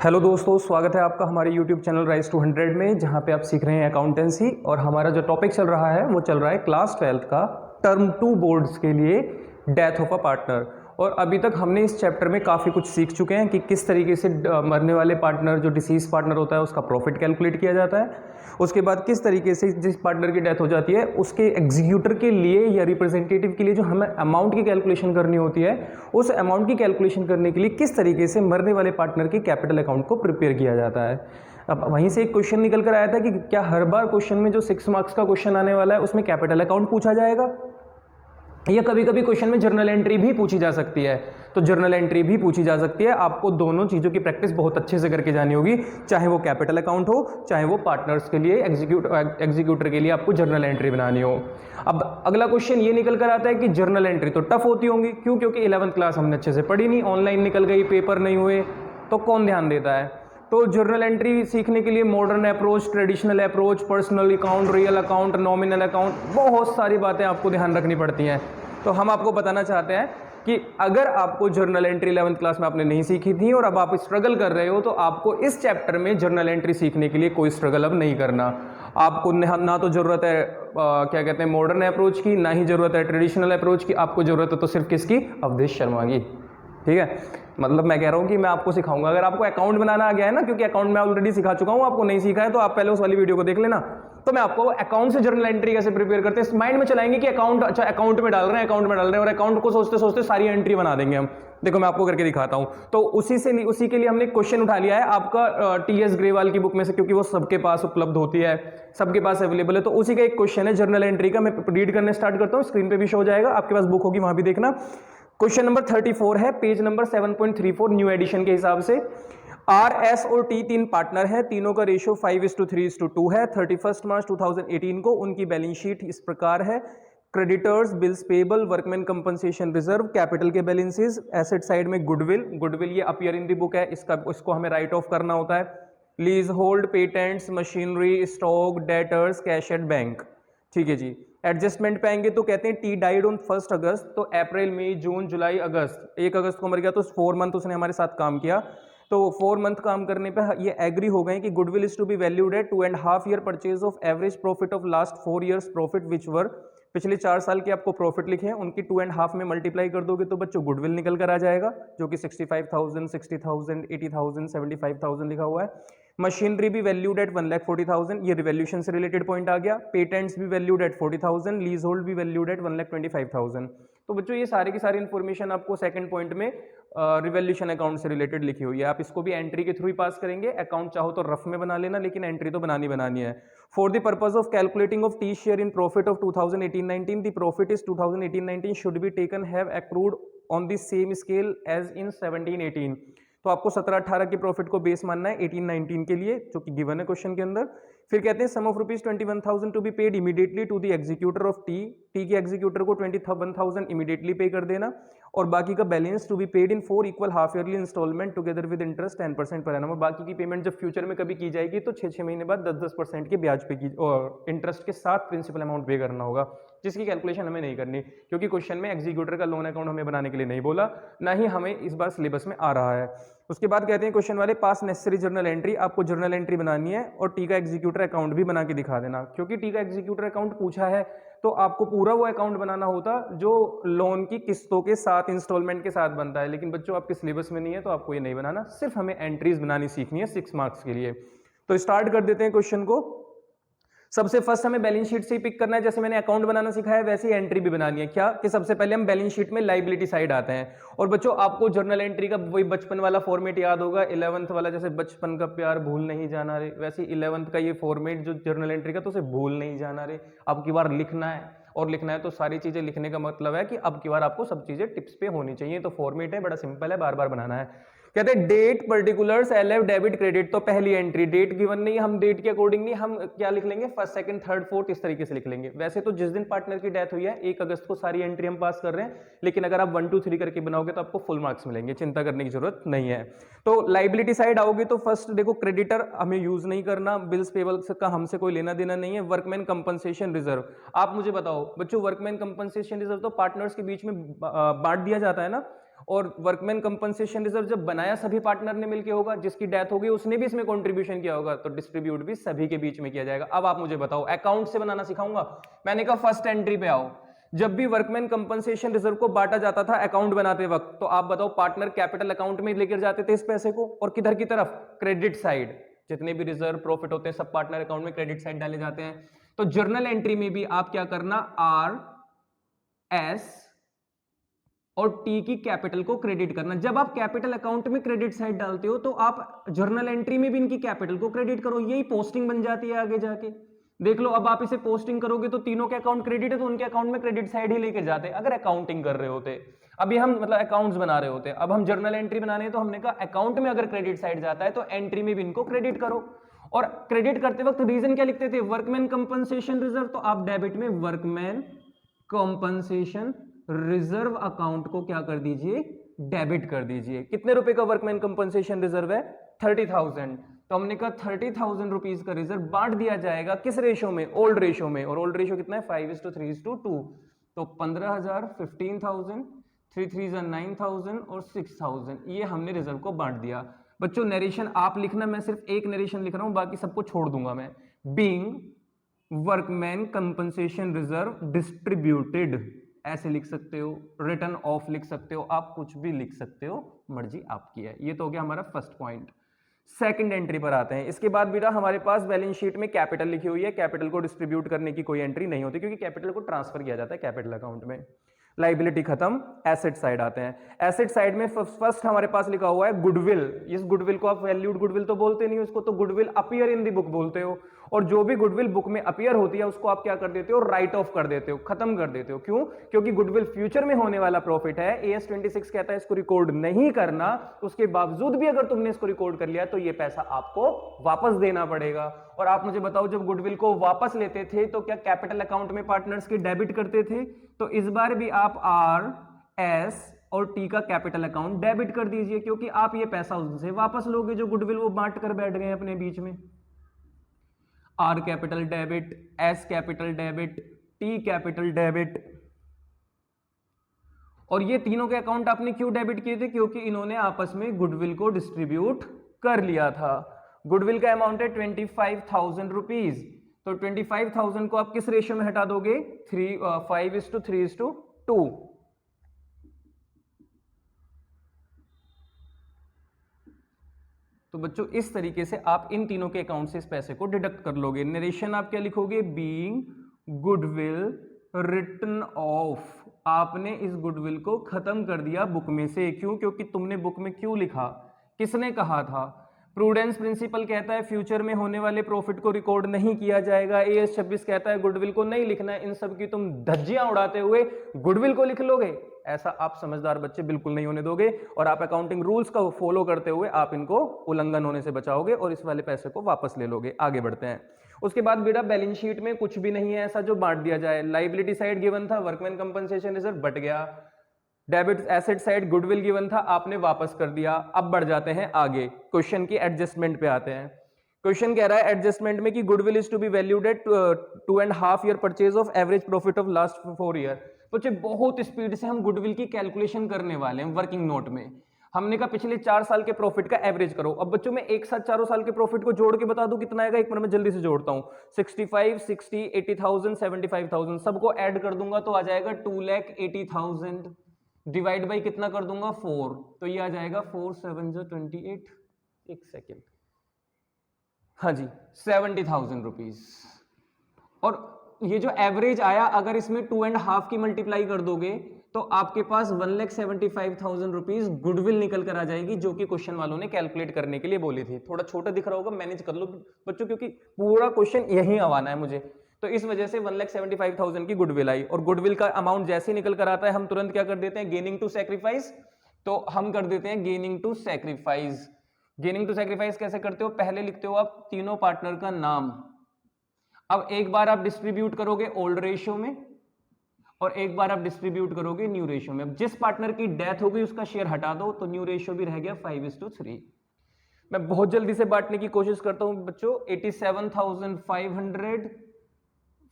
Hello दोस्तों, स्वागत है आपका हमारे YouTube चैनल राइज टू 100 में, जहां पे आप सीख रहे हैं अकाउंटेंसी। और हमारा जो टॉपिक चल रहा है वो चल रहा है क्लास 12th का टर्म 2 बोर्ड्स के लिए डेथ ऑफ अ पार्टनर। और अभी तक हमने इस चैप्टर में काफ़ी कुछ सीख चुके हैं कि किस तरीके से मरने वाले पार्टनर, जो डिसीज पार्टनर होता है, उसका प्रॉफिट कैलकुलेट किया जाता है। उसके बाद किस तरीके से जिस पार्टनर की डेथ हो जाती है उसके एग्जीक्यूटर के लिए या रिप्रेजेंटेटिव के लिए जो हमें अमाउंट की कैलकुलेशन करनी होती है, उस अमाउंट की कैलकुलेशन करने के लिए किस तरीके से मरने वाले पार्टनर के कैपिटल अकाउंट को प्रिपेयर किया जाता है। अब वहीं से एक क्वेश्चन निकल कर आया था कि क्या हर बार क्वेश्चन में जो 6 मार्क्स का क्वेश्चन आने वाला है उसमें कैपिटल अकाउंट पूछा जाएगा, या कभी कभी क्वेश्चन में जर्नल एंट्री भी पूछी जा सकती है। तो जर्नल एंट्री भी पूछी जा सकती है। आपको दोनों चीज़ों की प्रैक्टिस बहुत अच्छे से करके जानी होगी, चाहे वो कैपिटल अकाउंट हो, चाहे वो पार्टनर्स के लिए एग्जीक्यूटर के लिए आपको जर्नल एंट्री बनानी हो। अब अगला क्वेश्चन ये निकल कर आता है कि जर्नल एंट्री तो टफ होती होंगी, क्यों? क्योंकि 11th क्लास हमने अच्छे से पढ़ी नहीं, ऑनलाइन निकल गई, पेपर नहीं हुए, तो कौन ध्यान देता है। तो जर्नल एंट्री सीखने के लिए modern approach, traditional approach, personal account, real account, nominal account, बहुत सारी बातें आपको ध्यान रखनी पड़ती हैं। तो हम आपको बताना चाहते हैं कि अगर आपको जर्नल एंट्री 11th क्लास में आपने नहीं सीखी थी और अब आप स्ट्रगल कर रहे हो, तो आपको इस चैप्टर में जर्नल एंट्री सीखने के लिए कोई स्ट्रगल अब नहीं करना। आपको ना तो जरूरत है क्या कहते हैं मॉडर्न अप्रोच की, ना ही जरूरत है ट्रेडिशनल अप्रोच की। आपको जरूरत है तो सिर्फ किसकी? अवधेश शर्मा की। ठीक है, मतलब मैं कह रहा हूं कि मैं आपको सिखाऊंगा। अगर आपको अकाउंट बनाना आ गया है ना, क्योंकि अकाउंट मैं ऑलरेडी सिखा चुका हूं, आपको नहीं सीखा है तो आप पहले उस वाली वीडियो को देख लेना। तो मैं आपको अकाउंट से जर्नल एंट्री कैसे प्रिपेयर करते हैं माइंड में चलाएंगे कि अकाउंट, अच्छा अकाउंट में डाल रहे हैं, अकाउंट में डाल रहे हैं, और अकाउंट को सोचते सोचते सारी एंट्री बना देंगे हम। देखो मैं आपको करके दिखाता हूं। तो उसी के लिए हमने क्वेश्चन उठा लिया है आपका टीएस ग्रेवाल की बुक में से, क्योंकि वो सबके पास उपलब्ध होती है, सबके पास अवेलेबल है। तो उसी का एक क्वेश्चन है जर्नल एंट्री का। मैं रीड करने स्टार्ट करता हूं, स्क्रीन पे भी शो हो जाएगा, आपके पास बुक होगी वहां भी देखना। क्वेश्चन नंबर 34 है, पेज नंबर 7.34 न्यू एडिशन के हिसाब से। आर, एस और टी तीन पार्टनर हैं, तीनों का रेशियो 5:3:2 है। 31 मार्च 2018 को उनकी बैलेंस शीट इस प्रकार है। Creditors, bills payable, workman compensation reserve, capital के बैलेंसेस, एसेट साइड में गुडविल, गुडविल ये अपीयर इन दी बुक है, इसको हमें राइट ऑफ करना होता है। Lease hold, patents, machinery, stock, debtors, cash at bank. ठीक है जी। एडजस्टमेंट पे आएंगे तो कहते हैं टी डाइड ऑन 1 अगस्त, तो अप्रैल, मई, जून, जुलाई, अगस्त, 1 अगस्त को मर गया, तो 4 मंथ उसने हमारे साथ काम किया। तो 4 मंथ काम करने पे ये एग्री हो गए कि goodwill is to be valued at 2.5 year purchase of average profit of last 4 years profit whichever, पिछले 4 साल के आपको प्रॉफिट लिखे हैं, उनकी 2.5 में मल्टीप्लाई कर दोगे तो बच्चों गुडविल निकल कर आ जाएगा, जो कि 65,000, 60,000, 80,000, 75,000 लिखा हुआ है। मशीनरी भी वैल्यूड एट 1,40,000, ये रिवैल्यूएशन से रिलेटेड पॉइंट आ गया। पेटेंट्स भी वैल्यूड एट 40,000, लीज होल्ड भी वैल्यूड एट 1,25,000। तो बच्चों ये सारी की सारी इंफॉर्मेशन आपको सेकंड पॉइंट में रिवैल्यूएशन अकाउंट से रिलेटेड लिखी हुई है। आप इसको भी एंट्री के थ्रू ही पास करेंगे। अकाउंट चाहो तो रफ में बना लेना, लेकिन एंट्री तो बनानी है। For the purpose of calculating of T share in profit of 2018-19, the profit is 2018-19 should be taken have accrued on the same scale as in 17-18। तो आपको 17-18 की प्रॉफिट को बेस मानना है 18-19 के लिए, जो कि गिवन है क्वेश्चन के अंदर। फिर कहते हैं sum of rupees 21,000 to be paid immediately to the executor of T, T के एग्जीक्यूटर को 21,000 इमीडिएटली पे कर देना, और बाकी का balance to be paid in 4 equal half yearly instalment together with interest 10% per annum. और बाकी की पेमेंट जब फ्यूचर में कभी की जाएगी तो 6-6 महीने बाद 10-10% के ब्याज पे की और इंटरेस्ट के साथ प्रिंसिपल अमाउंट पे करना होगा, जिसकी कैलकुलेशन हमें नहीं करनी, क्योंकि क्वेश्चन में एग्जीक्यूटर का लोन अकाउंट हमें बनाने के लिए नहीं बोला, ना ही हमें इस बार सिलेबस में आ रहा है। उसके बाद कहते हैं क्वेश्चन वाले पास नेसेसरी जर्नल एंट्री, आपको जर्नल एंट्री बनानी है और टी का एग्जीक्यूटर अकाउंट भी बना के दिखा देना। क्योंकि टी का एग्जीक्यूटर अकाउंट पूछा है तो आपको पूरा वो अकाउंट बनाना होता जो लोन की किस्तों के साथ, इंस्टॉलमेंट के साथ बनता है, लेकिन बच्चों आपके सिलेबस में नहीं है तो आपको ये नहीं बनाना, सिर्फ हमें एंट्रीज बनानी सीखनी है 6 मार्क्स के लिए। तो स्टार्ट कर देते हैं क्वेश्चन को। सबसे फर्स्ट हमें बैलेंस शीट से ही पिक करना है, जैसे मैंने अकाउंट बनाना सिखाया है वैसे ही एंट्री भी बनानी है। क्या कि सबसे पहले हम बैलेंस शीट में लायबिलिटी साइड आते हैं। और बच्चों आपको जर्नल एंट्री का वही बचपन वाला फॉर्मेट याद होगा, 11th वाला, जैसे बचपन का प्यार भूल नहीं जाना रे, वैसे 11th का ये फॉर्मेट जो जर्नल एंट्री का, तो उसे भूल नहीं जाना रे। अब की बार लिखना है, और लिखना है तो सारी चीजें लिखने का मतलब है कि अब की बार आपको सब चीजें टिप्स पे होनी चाहिए। तो फॉर्मेट है, बड़ा सिंपल है, बार बार बनाना है। कहते हैं date, particulars, LF, debit, credit. तो पहली एंट्री डेट गिवन नहीं, हम डेट के अकॉर्डिंग नहीं, हम क्या लिख लेंगे, फर्स्ट, सेकंड, थर्ड, फोर्थ, इस तरीके से लिख लेंगे। वैसे तो जिस दिन पार्टनर की डेथ हुई है 1 अगस्त को सारी एंट्री हम पास कर रहे हैं, लेकिन अगर आप 1, 2, 3 करके बनाओगे तो आपको फुल मार्क्स मिलेंगे, चिंता करने की जरूरत नहीं है। तो लाइबिलिटी साइड आओगे तो फर्स्ट देखो, क्रेडिटर हमें यूज नहीं करना, बिल्स पेबल का हमसे कोई लेना देना नहीं है। वर्कमैन कंपनसेशन रिजर्व, आप मुझे बताओ बच्चों, वर्कमैन कंपनसेशन रिजर्व तो पार्टनर्स के बीच में बांट दिया जाता है ना, और वर्कमैन कंपनसेशन रिजर्व जब बनाया सभी पार्टनर ने मिलकर होगा, जिसकी डेथ होगी उसने भी इसमें कंट्रीब्यूशन किया होगा, तो डिस्ट्रीब्यूट भी सभी के बीच में किया जाएगा। अब आप मुझे बताओ, अकाउंट से बनाना सिखाऊंगा। मैंने कहा फर्स्ट एंट्री पे आओ। जब भी वर्कमैन कंपनसेशन रिजर्व को बांटा जाता था अकाउंट बनाते वक्त, तो आप बताओ पार्टनर कैपिटल अकाउंट में लेकर जाते थे इस पैसे को, और किधर की तरफ, क्रेडिट साइड। जितने भी रिजर्व प्रॉफिट होते हैं सब पार्टनर अकाउंट में क्रेडिट साइड डाले जाते हैं। तो जर्नल एंट्री में भी आप क्या करना, आर, एस और टी की कैपिटल को क्रेडिट करना। जब आप कैपिटल अकाउंट में क्रेडिट साइड डालते हो तो आप जर्नल एंट्री में भी इनकी कैपिटल को क्रेडिट करो, यही पोस्टिंग बन जाती है आगे जाके। देख लो, अब आप इसे पोस्टिंग करोगे तो तीनों के अकाउंट क्रेडिट है, तो उनके अकाउंट में क्रेडिट साइड ही लेके जाते अगर अकाउंटिंग कर रहे होते। अभी हम मतलब अकाउंट्स बना रहे होते, अब हम जर्नल एंट्री बनाने हैं, तो हमने कहा अकाउंट में अगर क्रेडिट साइड जाता है तो एंट्री में भी इनको क्रेडिट करो। और क्रेडिट करते वक्त रीजन क्या लिखते थे, वर्कमैन कंपनसेशन रिजर्व, तो आप डेबिट में वर्कमैन कंपनसेशन रिजर्व अकाउंट को क्या कर दीजिए, डेबिट कर दीजिए। कितने रुपए का वर्कमैन कंपनसेशन रिजर्व है, 30,000। तो हमने कहा 30,000 रुपीज का रिजर्व बांट दिया जाएगा किस रेशो में, ओल्ड रेशो में। और ओल्ड रेशो कितना है, 5:3:2। तो 15,000, 15,000, 3 3 9,000 और 6,000, ये हमने रिजर्व को बांट दिया। बच्चों नरेशन आप लिखना, मैं सिर्फ एक नरेशन लिख रहा हूं, बाकी सबको छोड़ दूंगा मैं। Being workman compensation reserve distributed, ऐसे लिख सकते हो, रिटर्न ऑफ लिख सकते हो, आप कुछ भी लिख सकते हो, मर्जी आपकी है। ये तो हो गया हमारा फर्स्ट पॉइंट। सेकंड एंट्री पर आते हैं। इसके बाद बेटा हमारे पास बैलेंस शीट में कैपिटल लिखी हुई है, कैपिटल को डिस्ट्रीब्यूट करने की कोई एंट्री नहीं होती, क्योंकि कैपिटल को ट्रांसफर किया जाता है कैपिटल अकाउंट में। लाइबिलिटी खत्म, एसेट साइड आते हैं। एसेट साइड में फर्स्ट हमारे पास लिखा हुआ है गुडविल। इस गुडविल को आप वैल्यूड गुडविल तो बोलते नहीं हो, इसको तो goodwill appear in the book बोलते हो। और जो भी गुडविल बुक में अपीयर होती है उसको आप क्या कर देते हो, राइट ऑफ कर देते हो, खत्म कर देते हो। क्यों, क्योंकि गुडविल फ्यूचर में होने वाला प्रॉफिट है। AS 26 कहता है इसको रिकॉर्ड नहीं करना, उसके बावजूद भी अगर तुमने इसको रिकॉर्ड कर लिया तो ये पैसा आपको वापस देना पड़ेगा। और आप मुझे बताओ, जब गुडविल को वापस लेते थे तो क्या कैपिटल अकाउंट में पार्टनर्स की डेबिट करते थे? तो इस बार भी आप आर, एस और टी का कैपिटल अकाउंट डेबिट कर दीजिए, क्योंकि आप ये पैसा उनसे वापस लोगे जो गुडविल वो बांट कर बैठ गए अपने बीच में। Are capital debit, S capital debit, T capital debit. और ये तीनों के अकाउंट आपने क्यों डेबिट किए थे? क्योंकि इन्होंने आपस में गुडविल को डिस्ट्रीब्यूट कर लिया था। गुडविल का अमाउंट है 25,000 रुपीज। तो 25,000 को आप किस रेशियो में हटा दोगे? 5:3:2। तो बच्चों इस तरीके से आप इन तीनों के अकाउंट से इस पैसे को डिडक्ट कर लोगे। नरेशन आप क्या लिखोगे? Being goodwill written off. आपने इस गुडविल को खत्म कर दिया बुक में से। क्यों? क्योंकि तुमने बुक में क्यों लिखा, किसने कहा था? प्रूडेंस प्रिंसिपल कहता है फ्यूचर में होने वाले प्रॉफिट को रिकॉर्ड नहीं किया जाएगा। AS 26 कहता है गुडविल को नहीं लिखना है। इन सब की तुम धज्जियां उड़ाते हुए गुडविल को लिख लोगे, ऐसा आप समझदार बच्चे बिल्कुल नहीं होने दोगे। और आप अकाउंटिंग रूल्स का फॉलो करते हुए आप इनको उल्लंघन होने से बचाओगे और इस वाले पैसे को वापस ले लोगे। आगे बढ़ते हैं। उसके बाद बेटा बैलेंस शीट में कुछ भी नहीं है ऐसा जो बांट दिया जाए। लाइबिलिटी साइड गिवन था, वर्कमैन कंपनसेशन रिजर्व बट गया। Debit asset side goodwill given था, आपने वापस कर दिया। अब बढ़ जाते हैं आगे, क्वेश्चन की एडजस्टमेंट पे आते हैं। क्वेश्चन कह रहा है एडजस्टमेंट में कि goodwill is to be valued at 2.5 year purchase of average profit of last 4 year. बच्चे बहुत स्पीड से हम गुडविल की कैलकुलेशन करने वाले हैं वर्किंग नोट में। हमने कहा पिछले 4 साल के प्रॉफिट का एवरेज करो। अब बच्चों मैं एक साथ चारों साल के प्रॉफिट को जोड़ के बता दूं कितना आएगा? एक मिनट में जल्दी से जोड़ता हूं। 65, 60, 80,000, 75,000 सबको ऐड कर दूंगा तो आ जाएगा 2,80,000। डिवाइड बाई कितना कर दूंगा? 4। तो ये आ जाएगा 4 7 28। एक सेकेंड, हाँ जी 70,000 रुपीज। और ये जो एवरेज आया, अगर इसमें 2.5 की मल्टीप्लाई कर दोगे तो आपके पास 1,75,000 रुपीज गुडविल निकल कर आ जाएगी, जो कि क्वेश्चन वालों ने कैलकुलेट करने के लिए बोली थी। थोड़ा छोटा दिख रहा होगा, मैनेज कर लो बच्चों, क्योंकि पूरा क्वेश्चन यही आवाना है मुझे, तो इस वजह से 1,75,000 की गुडविल आई। और गुडविल का अमाउंट जैसे ही निकल कर आता है हम तुरंत क्या कर देते हैं? Gaining to sacrifice. तो हम कर देते हैं gaining to sacrifice. Gaining to sacrifice कैसे करते हो? पहले लिखते हो आप तीनों पार्टनर का नाम। अब एक बार आप डिस्ट्रीब्यूट करोगे ओल्ड रेशियो में और एक बार आप डिस्ट्रीब्यूट करोगे न्यू रेशियो में। अब जिस पार्टनर की डेथ हो गई उसका शेयर हटा दो तो न्यू रेशियो भी रह गया 5:3। मैं बहुत जल्दी से बांटने की कोशिश करता हूं बच्चों। 87,500,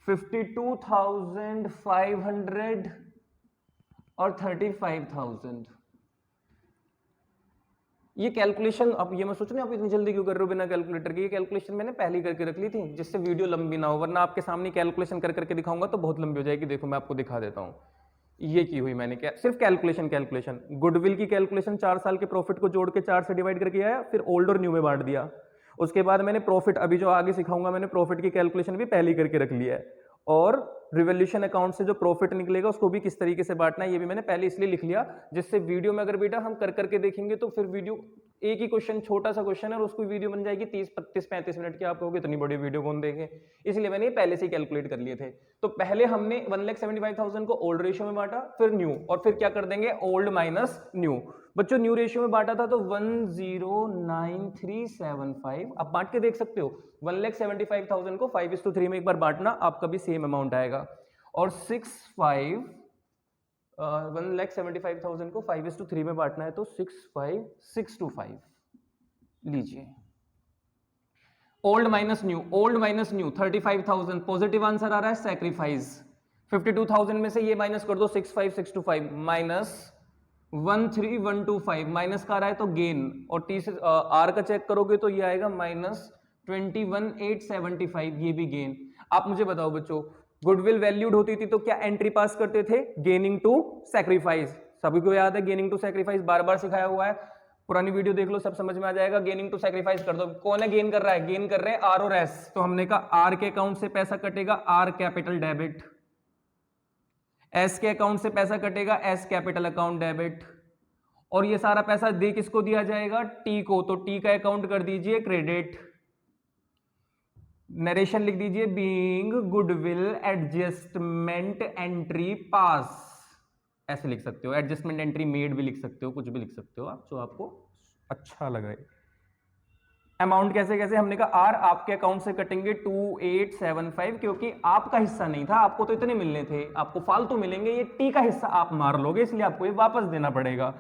52,500 और 35,000। ये कैलकुलेशन आप ये मत सोच रहे आप इतनी जल्दी क्यों कर रहे हो बिना कैलकुलेटर के, ये कैलकुलेशन मैंने पहले ही करके रख ली थी जिससे वीडियो लंबी ना हो, वरना आपके सामने कैलकुलेशन कर करके दिखाऊंगा तो बहुत लंबी हो जाएगी। देखो मैं आपको दिखा देता हूँ, ये की हुई मैंने क्या, सिर्फ कैलकुलेशन गुडविल की कैलकुलेशन 4 साल के प्रॉफिट को जोड़ के 4 से डिवाइड करके आया, फिर ओल्ड और न्यू में बांट दिया। उसके बाद मैंने प्रॉफिट, अभी जो आगे सिखाऊंगा मैंने प्रॉफिट की कैलकुलेशन भी पहले ही करके रख लिया है, और रिवोल्यूशन अकाउंट से जो प्रॉफिट निकलेगा उसको भी किस तरीके से बांटना है ये भी मैंने पहले इसलिए लिख लिया, जिससे वीडियो में अगर बेटा हम कर करके देखेंगे तो फिर वीडियो एक ही क्वेश्चन, छोटा सा क्वेश्चन है और उसकी वीडियो बन जाएगी 30 35 35 मिनट की। आप कहोगे इतनी बड़ी वीडियो कौन देखे, इसलिए मैंने पहले से ही कैलकुलेट कर लिए थे। तो पहले हमने 1,75,000 को ओल्ड रेशियो में बांटा, फिर न्यू, और फिर क्या कर देंगे ओल्ड माइनस न्यू। बच्चों न्यू रेशियो में बांटा था तो 1,09375, आप बांट के देख सकते हो 1,75,000 को 5:3 में एक बार बांटना, आपका भी सेम अमाउंट आएगा। और 1,75,000 को 5:3 में बांटना है तो 65625 लीजिए। Old minus new, 35,000 positive answer आ रहा है, सैक्रिफाइस 52,000 में से ये माइनस कर दो 65625 माइनस 13,125 माइनस का आ रहा है तो गेन, और टी से आर का चेक करोगे तो ये आएगा माइनस 21,875, ये भी गेन। आप मुझे बताओ बच्चों, गुडविल वैल्यूड होती थी तो क्या एंट्री पास करते थे, गेनिंग टू सैक्रिफाइस। सभी को याद है गेनिंग टू सैक्रिफाइस, बार बार सिखाया हुआ है, पुरानी वीडियो देख लो सब समझ में आ जाएगा। गेनिंग टू सैक्रिफाइस कर दो, कौन है गेन कर रहा है, गेन कर रहे हैं आर और एस, तो हमने कहा आर के अकाउंट से पैसा कटेगा आर कैपिटल डेबिट, एस के अकाउंट से पैसा कटेगा एस कैपिटल अकाउंट डेबिट, और ये सारा पैसा दे किसको दिया जाएगा, टी को, तो टी का अकाउंट कर दीजिए क्रेडिट। नरेशन लिख दीजिए बीइंग गुडविल एडजस्टमेंट एंट्री पास, ऐसे लिख सकते हो, एडजस्टमेंट एंट्री मेड भी लिख सकते हो, कुछ भी लिख सकते हो आप जो आपको अच्छा लगे। अमाउंट कैसे कैसे, हमने कहा आर आपके अकाउंट से कटेंगे 2875, क्योंकि आपका हिस्सा नहीं था, आपको तो इतने मिलने थे, आपको फालतू मिलेंगे, ये टी का हिस्सा आप मार लोगे इसलिए आपको ये वापस देना पड़ेगा।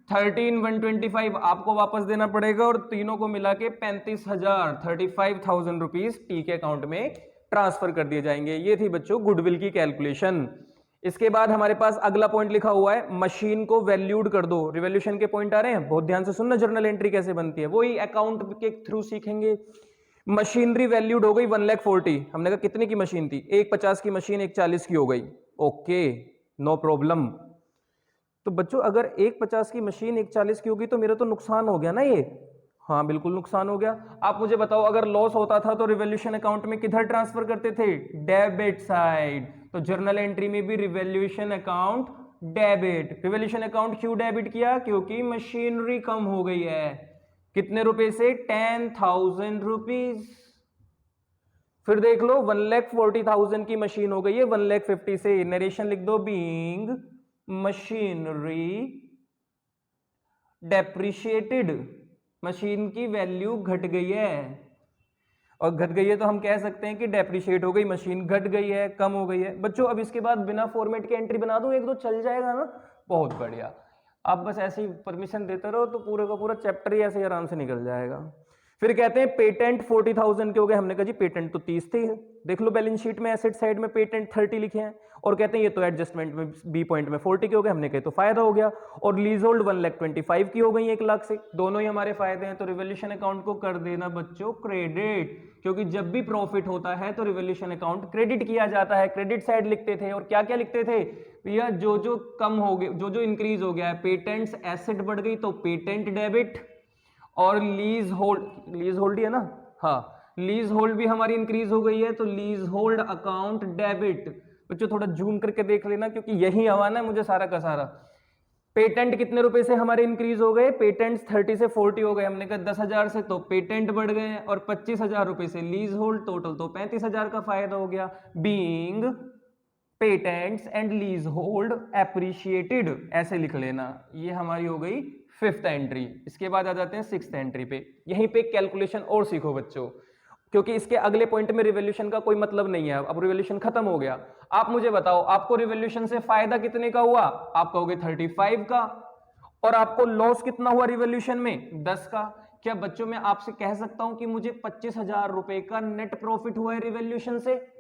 13,125 आपको वापस देना पड़ेगा, और तीनों को मिला के 35,000 रुपीज टी के अकाउंट में ट्रांसफर कर दिए जाएंगे। ये थी बच्चों गुडविल की कैलकुलेशन। इसके बाद हमारे पास अगला पॉइंट लिखा हुआ है, मशीन को वैल्यूड कर दो। रिवोल्यूशन के पॉइंट आ रहे हैं, बहुत ध्यान से सुनना, जर्नल एंट्री कैसे बनती है वही अकाउंट के थ्रू सीखेंगे। मशीनरी वैल्यूड हो गई 1,40,000, हमने कहा कितने की मशीन थी, एक 50 की मशीन एक 40 की हो गई, ओके नो प्रॉब्लम। तो बच्चों अगर एक 50 की मशीन एक 40 की होगी तो मेरा तो नुकसान हो गया ना ये, हाँ बिल्कुल नुकसान हो गया। आप मुझे बताओ अगर लॉस होता था तो रिवोल्यूशन अकाउंट में किधर ट्रांसफर करते थे, डेबिट साइड, तो जर्नल एंट्री में भी revolution account debit. Revolution account क्यों डेबिट किया, क्योंकि मशीनरी कम हो गई है, कितने रुपए से, 10,000 रुपीज। फिर देख लो 1,40,000 की मशीन हो गई है 1,50,000 से, नरेशन लिख दो बीइंग मशीनरी डेप्रिशिएटेड, मशीन की वैल्यू घट गई है, और घट गई है तो हम कह सकते हैं कि डेप्रिशिएट हो गई, मशीन घट गई है, कम हो गई है। बच्चों अब इसके बाद बिना फॉर्मेट के एंट्री बना दूं, एक दो चल जाएगा ना, बहुत बढ़िया। आप बस ऐसे ही परमिशन देते रहो तो पूरे का पूरा चैप्टर ही ऐसे आराम से निकल जाएगा। फिर कहते हैं पेटेंट 40,000 के हो गए, हमने कहा जी पेटेंट तो 30 थे, देख लो बैलेंस शीट में एसेट साइड में पेटेंट 30 लिखे हैं, और कहते हैं ये तो एडजस्टमेंट में बी पॉइंट में 40 के हो गए, हमने कहा तो फायदा हो गया। और लीज होल्ड 1,25,000 की हो गई 1 लाख से, दोनों ही हमारे फायदे हैं। तो रिवोल्यूशन अकाउंट को कर देना बच्चों क्रेडिट, क्योंकि जब भी प्रॉफिट होता है तो रिवोल्यूशन अकाउंट क्रेडिट किया जाता है, क्रेडिट साइड लिखते थे। और क्या क्या लिखते थे भैया, जो जो कम हो गए, जो जो इंक्रीज हो गया है, पेटेंट्स एसेट बढ़ गई तो पेटेंट डेबिट, और लीज होल्ड ही है ना, हाँ लीज होल्ड भी हमारी इंक्रीज हो गई है तो लीज होल्ड अकाउंट डेबिट। बच्चों थोड़ा जूम करके देख लेना क्योंकि यही आवाना है मुझे सारा का सारा। पेटेंट कितने रुपए से हमारे इंक्रीज हो गए, पेटेंट्स 30 से 40 हो गए, हमने कहा 10,000 से तो पेटेंट बढ़ गए, और 25,000 रुपए से लीज होल्ड, टोटल तो 35,000 का फायदा हो गया। Being patents and lease hold appreciated, ऐसे लिख लेना। ये हमारी हो गई 5th एंट्री। इसके बाद आ जाते हैं 6th एंट्री पे। यहीं पे कैलकुलेशन और सीखो बच्चों, क्योंकि इसके अगले पॉइंट में रिवोल्यूशन का कोई मतलब नहीं है, अब रिवोल्यूशन खत्म हो गया। आप मुझे बताओ आपको रिवोल्यूशन से फायदा कितने का हुआ, आप कहोगे 35 का, और आपको लॉस कितना हुआ रिवोल्यूशन में, 10 का। क्या बच्चों मैं आपसे कह सकता हूं कि मुझे 25,000 रुपए का नेट प्रॉफिट हुआ है रिवोल्यूशन से?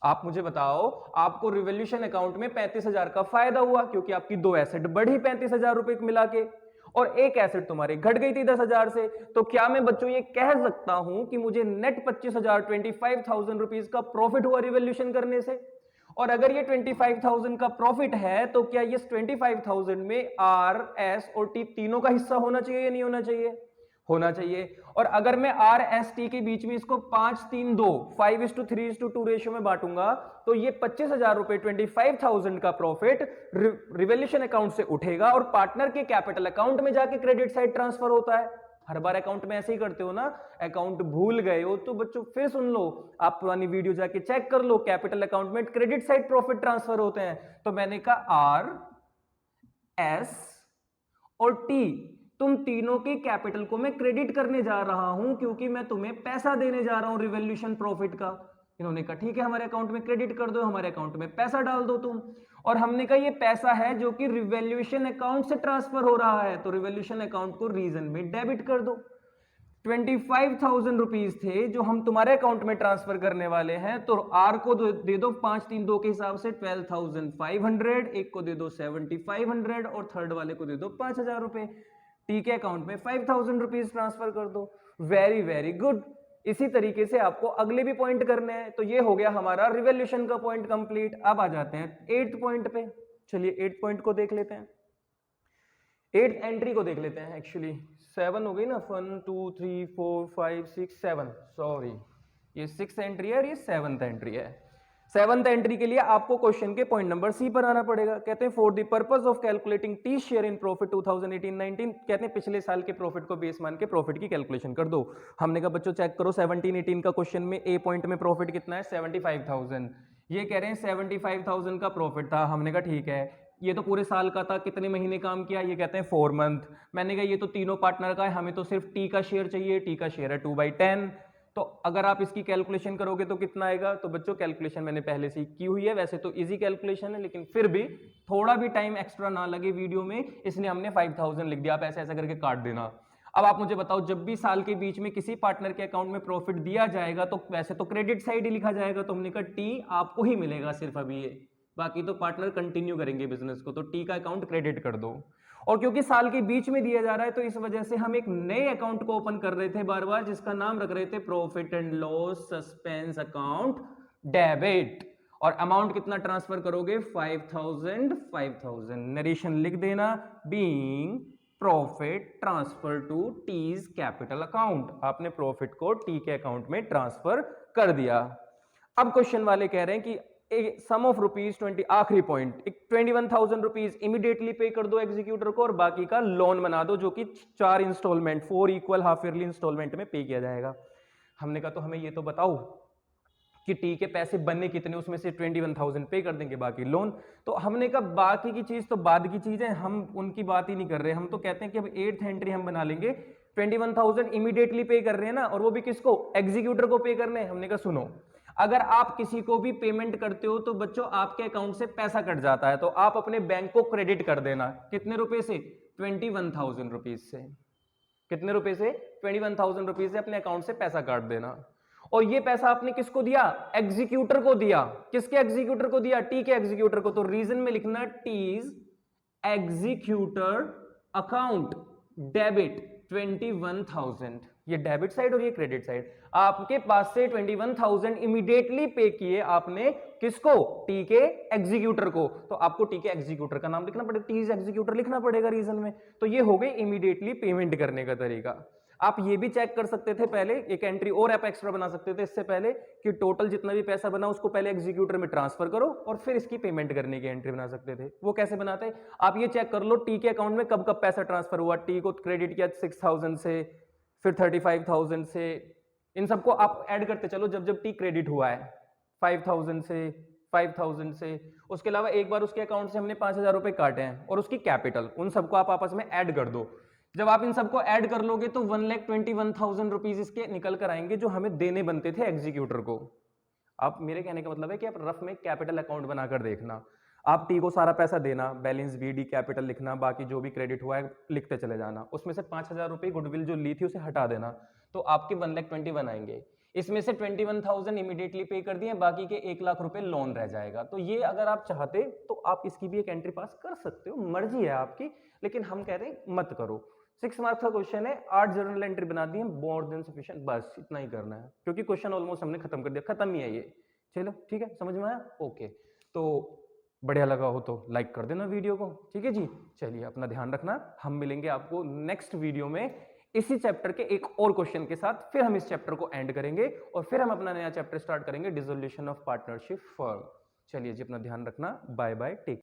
आप मुझे बताओ, आपको रिवोल्यूशन अकाउंट में 35,000 का फायदा हुआ क्योंकि आपकी दो एसेट बढ़ी 35,000 रुपए मिला के, और एक एसेट तुम्हारी घट गई थी 10,000 से, तो क्या मैं बच्चों ये कह सकता हूं कि मुझे नेट 25,000 25,000 रुपीज का प्रॉफिट हुआ रिवैल्यूएशन करने से? और अगर ये 25,000 का प्रॉफिट है तो क्या ये 25,000 में आर, एस और टी तीनों का हिस्सा होना चाहिए या नहीं होना चाहिए? होना चाहिए। और अगर मैं आर एस टी के बीच में इसको 5-3-2 5:3:2 रेशियो में बांटूंगा तो ये 25,000 रुपए 25,000 का प्रॉफिट रिवैल्यूएशन अकाउंट से उठेगा और पार्टनर के कैपिटल अकाउंट में जाके क्रेडिट साइड ट्रांसफर होता है। हर बार अकाउंट में ऐसे ही करते हो ना, अकाउंट भूल गए हो तो बच्चों फिर सुन लो, आप पुरानी वीडियो जाके चेक कर लो, कैपिटल अकाउंट में क्रेडिट साइड प्रॉफिट ट्रांसफर होते हैं। तो मैंने कहा आर, एस और टी, तुम तीनों के कैपिटल को मैं क्रेडिट करने जा रहा हूं क्योंकि मैं तुम्हें पैसा देने जा रहा हूं रिवैल्यूएशन प्रॉफिट का। इन्होंने कहा ठीक है हमारे अकाउंट में क्रेडिट कर दो, हमारे अकाउंट में पैसा डाल दो तुम। और हमने कहा ये पैसा है जो कि रिवैल्यूएशन अकाउंट से ट्रांसफर हो रहा है, तो रिवैल्यूएशन अकाउंट को रीजन में डेबिट कर दो। 25,000 रुपीज थे जो हम तुम्हारे अकाउंट में ट्रांसफर करने वाले हैं, तो आर को दे दो 5-3-2 के हिसाब से 12,500, एक को दे दो 7,500 और थर्ड वाले को दे दो 5,000 रुपए। टी के अकाउंट में 5,000 रुपीज ट्रांसफर कर दो। Very very good. इसी तरीके से आपको अगले भी पॉइंट करने हैं। तो ये हो गया हमारा रिवैल्यूएशन का पॉइंट कंप्लीट। अब आ जाते हैं 8th पॉइंट पे। चलिए 8th पॉइंट को देख लेते हैं, 8th एंट्री को देख लेते हैं। एक्चुअली 7 हो गई ना, 1 2 3 4 5 6 7, सॉरी ये 6th एंट्री है और ये 7th एंट्री है। 7th एंट्री के लिए आपको क्वेश्चन के पॉइंट नंबर सी पर आना पड़ेगा। कहते हैं for the purpose of calculating T share in profit 2018-19, कहते हैं पिछले साल के प्रॉफिट को बेस मान के प्रॉफिट की कैलकुलेशन कर दो। हमने कहा बच्चों चेक करो 17-18 का क्वेश्चन में ए पॉइंट में प्रॉफिट कितना है 75,000, ये कह रहे हैं 75,000 का प्रॉफिट था। हमने कहा ठीक है, ये तो पूरे साल का था, कितने महीने काम किया, ये कहते हैं 4 मंथ। मैंने कहा ये तो तीनों पार्टनर का है, हमें तो सिर्फ टी का शेयर चाहिए, टी का शेयर है 2/10। तो अगर आप इसकी कैलकुलेशन करोगे तो कितना आएगा? तो बच्चों कैलकुलेशन मैंने पहले से की हुई है, वैसे तो इजी कैलकुलेशन है लेकिन फिर भी थोड़ा भी टाइम एक्स्ट्रा ना लगे वीडियो में, इसलिए हमने 5,000 लिख दिया। आप ऐसे ऐसा करके काट देना। अब आप मुझे बताओ, जब भी साल के बीच में किसी पार्टनर के अकाउंट में प्रॉफिट दिया जाएगा तो वैसे तो क्रेडिट साइड ही लिखा जाएगा, तो हमने कहा टी आपको ही मिलेगा सिर्फ अभी, ये बाकी तो पार्टनर कंटिन्यू करेंगे बिजनेस को, तो टी का अकाउंट क्रेडिट कर दो। और क्योंकि साल के बीच में दिया जा रहा है तो इस वजह से हम एक नए अकाउंट को ओपन कर रहे थे बार बार, जिसका नाम रख रहे थे profit and loss suspense account debit. और अमाउंट कितना ट्रांसफर करोगे? 5,000। नरेशन लिख देना, being profit transfer to T's capital account. आपने प्रॉफिट को टी के अकाउंट में ट्रांसफर कर दिया। अब क्वेश्चन वाले कह रहे हैं कि सम ऑफ ₹20, आखिरी पॉइंट, 21,000 रुपीज इमीडिएटली पे कर दो एग्जीक्यूटर को और बाकी का लोन बना दो, जो कि 4 instalment 4 equal half yearly instalment में पे किया जाएगा। हमने कहा तो हमें ये तो बताओ कि टी के पैसे बनने कितने, उसमें से 21,000 पे कर देंगे, बाकी लोन। तो हमने कहा बाकी की चीज तो बाद की चीज है, हम उनकी बात ही नहीं कर रहे। हम तो कहते हैं कि अब 8th एंट्री हम बना लेंगे। 21,000 इमीडिएटली पे कर रहे हैं ना, और वो भी किसको? एग्जीक्यूटर को पे करने। हमने कहा सुनो, अगर आप किसी को भी पेमेंट करते हो तो बच्चों आपके अकाउंट से पैसा कट जाता है, तो आप अपने बैंक को क्रेडिट कर देना। कितने रुपए से? 21,000 रुपीज से। कितने रुपए से? 21,000 रुपीज से अपने अकाउंट से पैसा काट देना। और ये पैसा आपने किसको दिया? एग्जीक्यूटर को दिया। किसके एग्जीक्यूटर को दिया? टी के एग्जीक्यूटर को। तो रीजन में लिखना टीज एग्जीक्यूटर अकाउंट डेबिट 21,000। ये डेबिट साइड और ये क्रेडिट साइड। आपके पास से 21,000 इमीडिएटली पे किए आपने, किसको? टी के एग्जीक्यूटर को। तो आपको टी के एग्जीक्यूटर का नाम लिखना पड़ेगा, टीज एग्जीक्यूटर लिखना पड़ेगा रीजन में। तो ये हो गई इमीडिएटली पेमेंट करने का तरीका। आप ये भी चेक कर सकते थे पहले, एक एंट्री और आप एक्स्ट्रा बना सकते थे इससे पहले, कि टोटल जितना भी पैसा बना उसको पहले एग्जीक्यूटर में ट्रांसफर करो और फिर इसकी पेमेंट करने की एंट्री बना सकते थे। वो कैसे बनाते? आप ये चेक कर लो टी के अकाउंट में कब कब पैसा ट्रांसफर हुआ। टी को क्रेडिट किया 6,000 से, फिर 35,000 से। इन सबको आप ऐड करते चलो जब जब टी क्रेडिट हुआ है। 5,000 से, 5,000 से, उसके अलावा एक बार उसके अकाउंट से हमने 5,000 रुपए काटे हैं, और उसकी कैपिटल, उन सबको आप आपस में ऐड कर दो। जब आप इन सबको ऐड कर लोगे तो 1,21,000 रुपीज इसके निकल कर आएंगे, जो हमें देने बनते थे एग्जीक्यूटर को। आप, मेरे कहने का मतलब है कि आप रफ में कैपिटल अकाउंट बनाकर देखना। आप टी को सारा पैसा देना, बैलेंस बीडी कैपिटल लिखना, बाकी जो भी क्रेडिट हुआ है लिखते चले जाना। उसमें से 5,000 रुपए गुडविल जो ली थी उसे हटा देना, तो आपके 1,21,000 आएंगे। इसमें से 21,000 इमीडिएटली पे कर दिए, बाकी के 1 लाख रुपए लोन रह जाएगा। तो ये अगर आप चाहते तो आप इसकी भी एक एंट्री पास कर सकते हो, मर्जी है आपकी, लेकिन हम कह रहे हैं मत करो। 6 मार्क्स का क्वेश्चन है, 8 जर्नल एंट्री बना दी है, मोर देन सफिशिएंट, बस इतना ही करना है, क्योंकि क्वेश्चन ऑलमोस्ट हमने खत्म कर दिया, खत्म ही है ये। चलो ठीक है, समझ में आया? ओके, तो बढ़िया लगा हो तो लाइक कर देना वीडियो को, ठीक है जी। चलिए अपना ध्यान रखना, हम मिलेंगे आपको नेक्स्ट वीडियो में इसी चैप्टर के एक और क्वेश्चन के साथ। फिर हम इस चैप्टर को एंड करेंगे और फिर हम अपना नया चैप्टर स्टार्ट करेंगे, डिसोल्यूशन ऑफ पार्टनरशिप फर्म। चलिए जी, अपना ध्यान रखना, बाय बाय, टेक।